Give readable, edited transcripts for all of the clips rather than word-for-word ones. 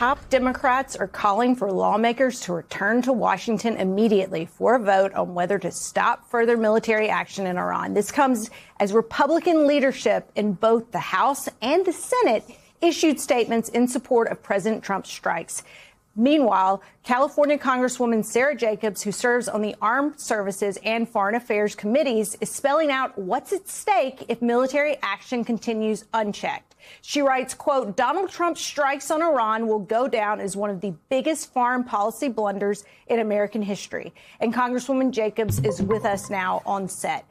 top Democrats are calling for lawmakers to return to Washington immediately for a vote on whether to stop further military action in Iran. This comes as Republican leadership in both the House and the Senate issued statements in support of President Trump's strikes. Meanwhile, California Congresswoman Sarah Jacobs, who serves on the Armed Services and Foreign Affairs committees, is spelling out what's at stake if military action continues unchecked. She writes, quote, Donald Trump's strikes on Iran will go down as one of the biggest foreign policy blunders in American history. And Congresswoman Jacobs is with us now on set.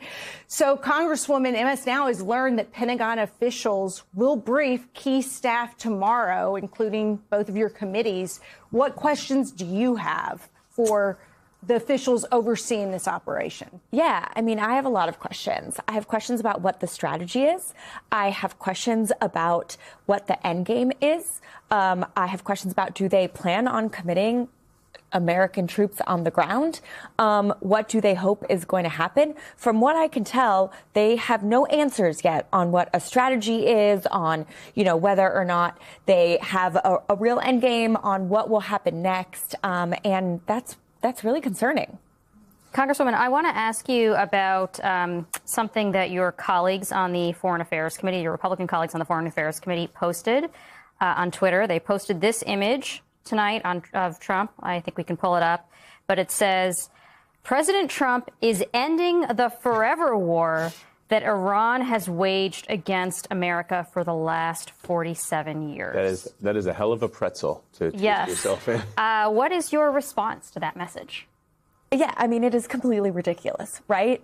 So, Congresswoman, MS Now has learned that Pentagon officials will brief key staff tomorrow, including both of your committees. What questions do you have for the officials overseeing this operation? Yeah, I mean, I have a lot of questions. I have questions about what the strategy is. I have questions about what the end game is. I have questions about, do they plan on committing American troops on the ground? What do they hope is going to happen? From what I can tell, they have no answers yet on what a strategy is, on, you know, whether or not they have a real end game on what will happen next. And that's really concerning. Congresswoman, I want to ask you about something that your colleagues on the Foreign Affairs Committee, your Republican colleagues on the Foreign Affairs Committee posted on Twitter. They posted this image tonight of Trump. I think we can pull it up. But it says, President Trump is ending the forever war that Iran has waged against America for the last 47 years. That is a hell of a pretzel to twist yourself in. What is your response to that message? Yeah, I mean, it is completely ridiculous, right?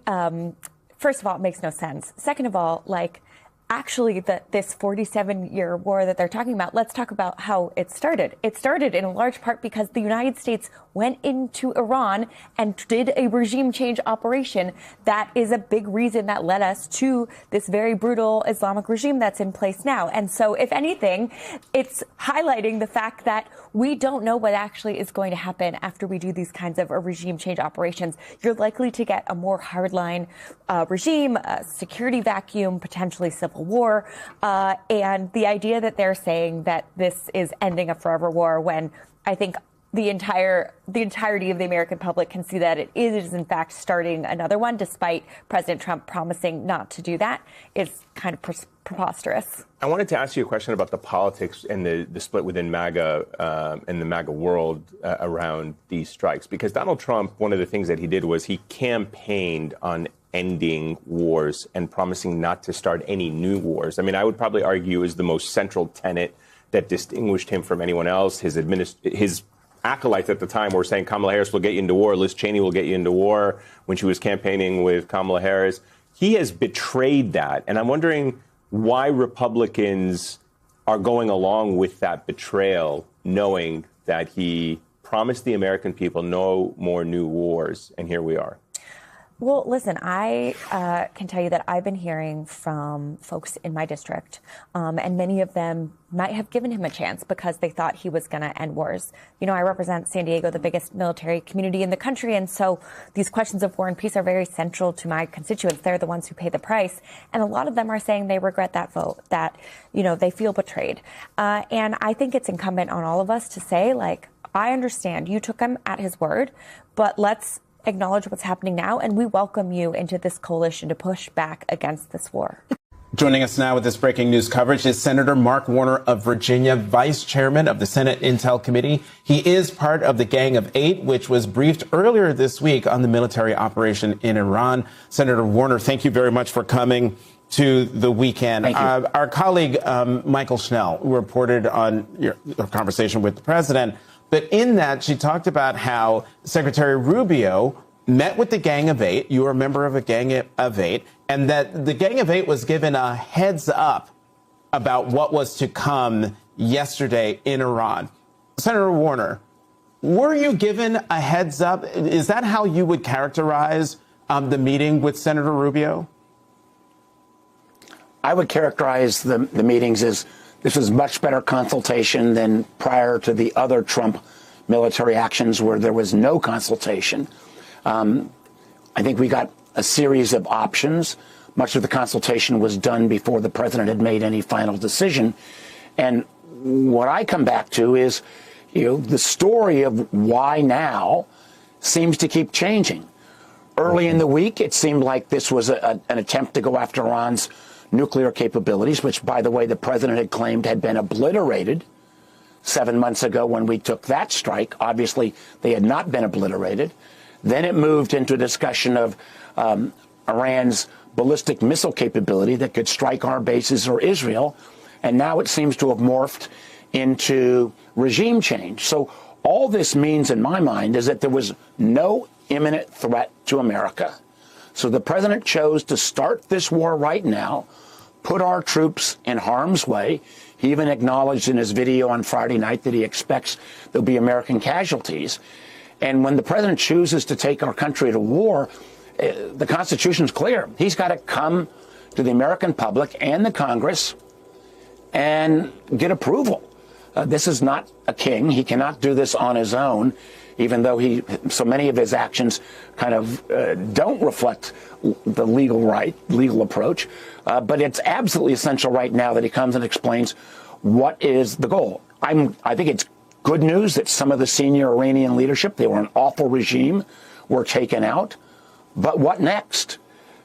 First of all, it makes no sense. Second of all, like, actually, this 47-year war that they're talking about, let's talk about how it started. It started in large part because the United States went into Iran and did a regime change operation. That is a big reason that led us to this very brutal Islamic regime that's in place now. And so, if anything, it's highlighting the fact that we don't know what actually is going to happen after we do these kinds of regime change operations. You're likely to get a more hardline regime, a security vacuum, potentially civil war. And the idea that they're saying that this is ending a forever war, when I think the entirety of the American public can see that it is in fact starting another one, despite President Trump promising not to do that, is kind of preposterous. I wanted to ask you a question about the politics and the split within MAGA and the MAGA world around these strikes, because Donald Trump, one of the things that he did was he campaigned on ending wars and promising not to start any new wars. I mean, I would probably argue is the most central tenet that distinguished him from anyone else. His acolytes at the time were saying Kamala Harris will get you into war, Liz Cheney will get you into war when she was campaigning with Kamala Harris. He has betrayed that. And I'm wondering why Republicans are going along with that betrayal, knowing that he promised the American people no more new wars. And here we are. Well, listen, I can tell you that I've been hearing from folks in my district, and many of them might have given him a chance because they thought he was going to end wars. You know, I represent San Diego, the biggest military community in the country, and so these questions of war and peace are very central to my constituents. They're the ones who pay the price, and a lot of them are saying they regret that vote, that, you know, they feel betrayed. And I think it's incumbent on all of us to say, like, I understand you took him at his word, but let's acknowledge what's happening now, and we welcome you into this coalition to push back against this war. Joining us now with this breaking news coverage is Senator Mark Warner of Virginia, Vice Chairman of the Senate Intel Committee. He is part of the Gang of Eight, which was briefed earlier this week on the military operation in Iran. Senator Warner, thank you very much for coming to the weekend. Our colleague, Michael Schnell, reported on your conversation with the president. But in that, she talked about how Secretary Rubio met with the Gang of Eight. You were a member of a Gang of Eight, and that the Gang of Eight was given a heads up about what was to come yesterday in Iran. Senator Warner, were you given a heads up? Is that how you would characterize the meeting with Senator Rubio? I would characterize the meetings as this was much better consultation than prior to the other Trump military actions where there was no consultation. I think we got a series of options. Much of the consultation was done before the president had made any final decision. And what I come back to is, the story of why now seems to keep changing. Early in the week, it seemed like this was an attempt to go after Iran's nuclear capabilities, which, by the way, the president had claimed had been obliterated 7 months ago when we took that strike. Obviously, they had not been obliterated. Then it moved into a discussion of Iran's ballistic missile capability that could strike our bases or Israel. And now it seems to have morphed into regime change. So all this means, in my mind, is that there was no imminent threat to America. So the president chose to start this war right now, put our troops in harm's way. He even acknowledged in his video on Friday night that he expects there'll be American casualties. And when the president chooses to take our country to war, the Constitution's clear. He's got to come to the American public and the Congress and get approval. This is not a king. He cannot do this on his own, even though so many of his actions kind of don't reflect the legal approach. But it's absolutely essential right now that he comes and explains what is the goal. I think it's good news that some of the senior Iranian leadership, they were an awful regime, were taken out. But what next?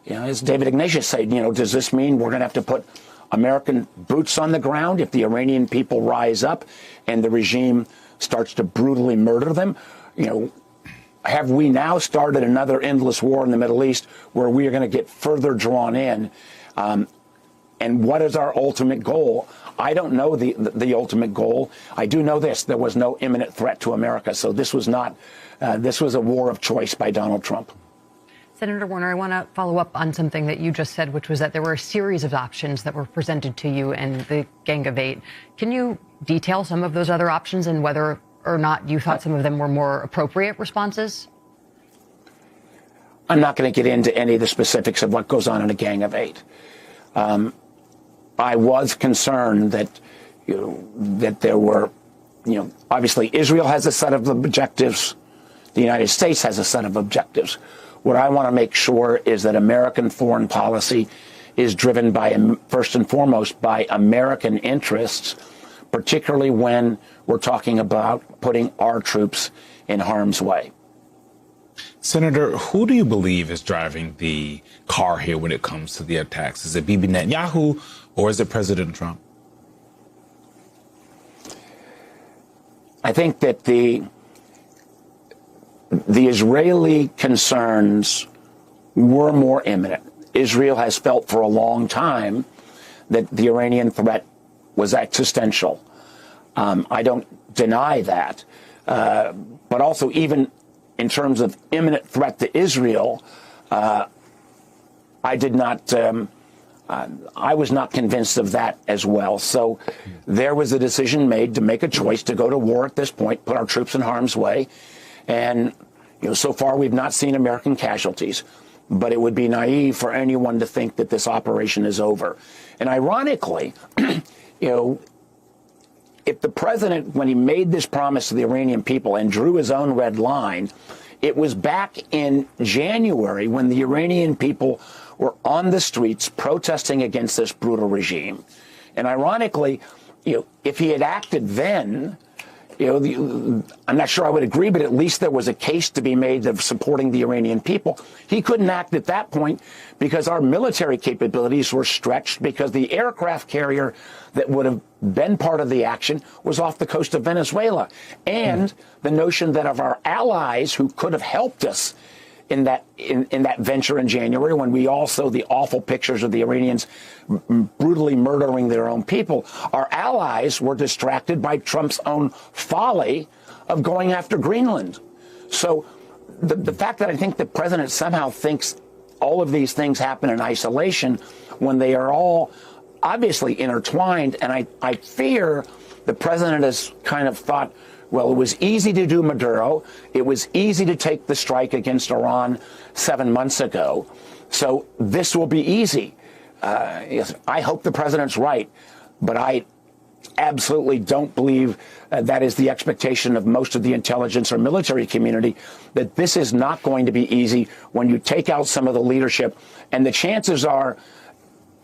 As David Ignatius said, does this mean we're going to have to put American boots on the ground if the Iranian people rise up and the regime starts to brutally murder them? Have we now started another endless war in the Middle East where we are going to get further drawn in? And what is our ultimate goal? I don't know the ultimate goal. I do know this: there was no imminent threat to America. So this was not. This was a war of choice by Donald Trump. Senator Warner, I want to follow up on something that you just said, which was that there were a series of options that were presented to you and the Gang of Eight. Can you detail some of those other options and whether or not you thought some of them were more appropriate responses? I'm not going to get into any of the specifics of what goes on in a Gang of Eight. I was concerned that, that there were, obviously Israel has a set of objectives. The United States has a set of objectives. What I want to make sure is that American foreign policy is driven by, first and foremost, by American interests, particularly when we're talking about putting our troops in harm's way. Senator, who do you believe is driving the car here when it comes to the attacks? Is it Bibi Netanyahu or is it President Trump? I think that the Israeli concerns were more imminent. Israel has felt for a long time that the Iranian threat was existential. I don't deny that. But also, even in terms of imminent threat to Israel, I did not. I was not convinced of that as well. So there was a decision made to make a choice to go to war at this point, put our troops in harm's way. And, so far we've not seen American casualties, but it would be naive for anyone to think that this operation is over. And ironically, if the president, when he made this promise to the Iranian people and drew his own red line, it was back in January when the Iranian people were on the streets protesting against this brutal regime. And ironically, if he had acted then, I'm not sure I would agree, but at least there was a case to be made of supporting the Iranian people. He couldn't act at that point because our military capabilities were stretched, because the aircraft carrier that would have been part of the action was off the coast of Venezuela. And the notion that of our allies who could have helped us in that venture in January, when we all saw the awful pictures of the Iranians brutally murdering their own people, our allies were distracted by Trump's own folly of going after Greenland. So the fact that I think the president somehow thinks all of these things happen in isolation when they are all obviously intertwined, and I fear the president has kind of thought, well, it was easy to do Maduro. It was easy to take the strike against Iran 7 months ago. So this will be easy. I hope the president's right, but I absolutely don't believe that is the expectation of most of the intelligence or military community, that this is not going to be easy when you take out some of the leadership. And the chances are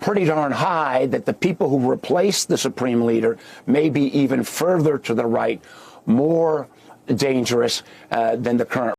pretty darn high that the people who replace the supreme leader may be even further to the right, more dangerous than the current.